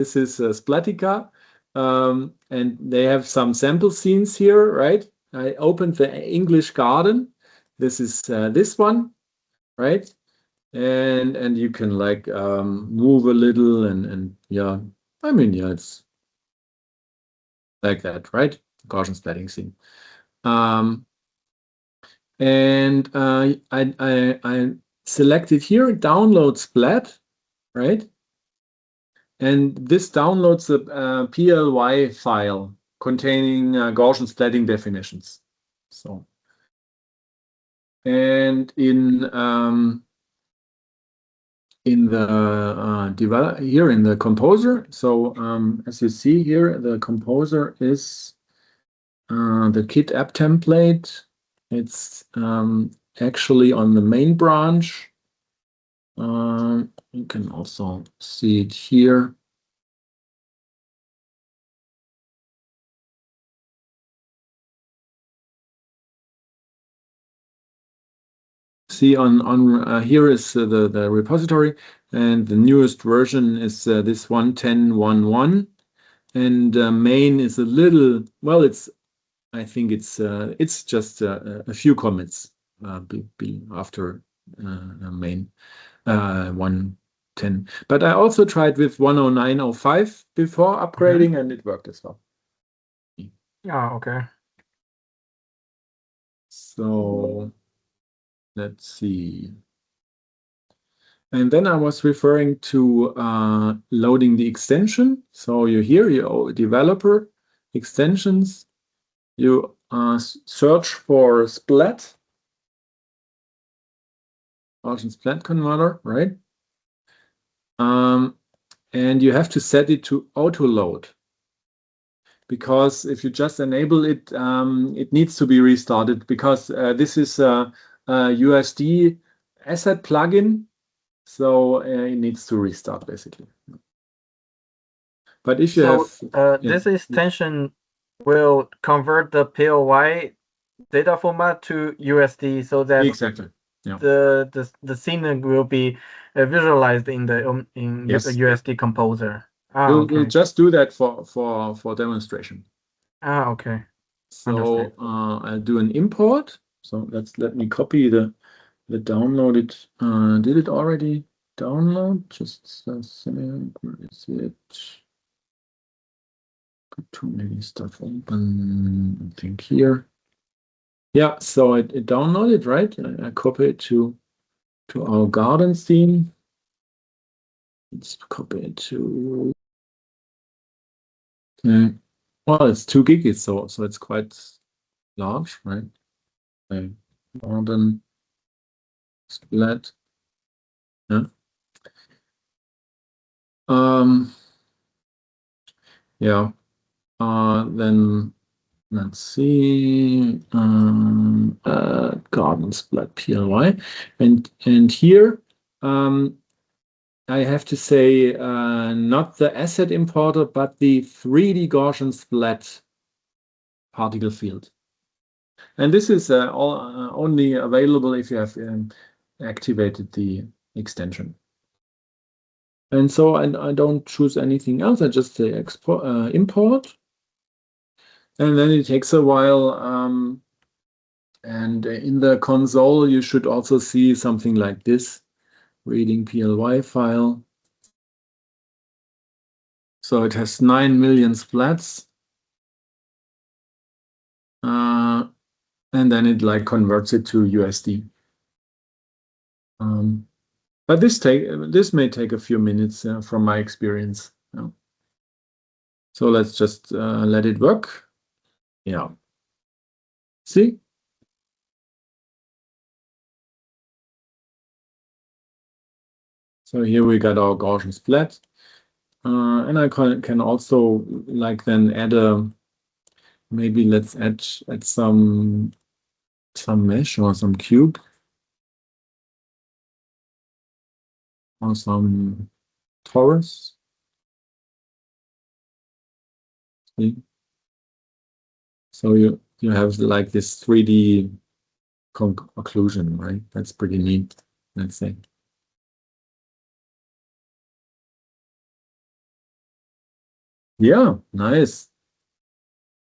This is Splatica, and they have some sample scenes here, right? I opened the English garden. This is this one, right? And you can like move a little and yeah, I mean, yeah, it's like that, right? Gaussian splatting scene. And I selected here download Splat, right? And this downloads the PLY file containing Gaussian splatting definitions. So, and in the here in the composer. So as you see here, the composer is the KIT app template. It's actually on the main branch. You can also see it here. See on here is the repository, and the newest version is this 1.10.1.1, and main is a little, well, I think it's just a few commits after main 1.10. But I also tried with 1.09.05 before upgrading, and it worked as well. Yeah, okay. So let's see. And then I was referring to loading the extension. So you here, your developer extensions, you search for Splat, Gaussian Splat converter, right? And you have to set it to auto load, because if you just enable it, it needs to be restarted, because this is a USD asset plugin. So it needs to restart basically. But if you have this extension will convert the PLY data format to USD, so that exactly, yeah, the scene will be visualized in the yes, USD composer. We'll just do that for demonstration. Okay. So I'll do an import. So let me copy the downloaded. Did it already download? Just a second. Where is it? Got too many stuff open. I think here. Yeah, so it downloaded, right? I copy it to our garden theme. Let's copy it to. Okay. Well, it's 2 gig, so it's quite large, right? Okay. Garden Splat. Yeah. Yeah. Then let's see. Garden Splat PLY, and here I have to say not the asset importer, but the 3D Gaussian Splat particle field. And this is only available if you have activated the extension. And so I don't choose anything else. I just say export, import. And then it takes a while. And in the console, you should also see something like this, reading PLY file. So it has 9 million splats. And then it like converts it to USD. But this may take a few minutes from my experience. So let's just let it work. Yeah. See? So here we got our Gaussian splat. And I can also like then add maybe let's add some mesh or some cube or some torus. See? So you have like this 3D occlusion, right? That's pretty neat, let's say. Yeah, nice.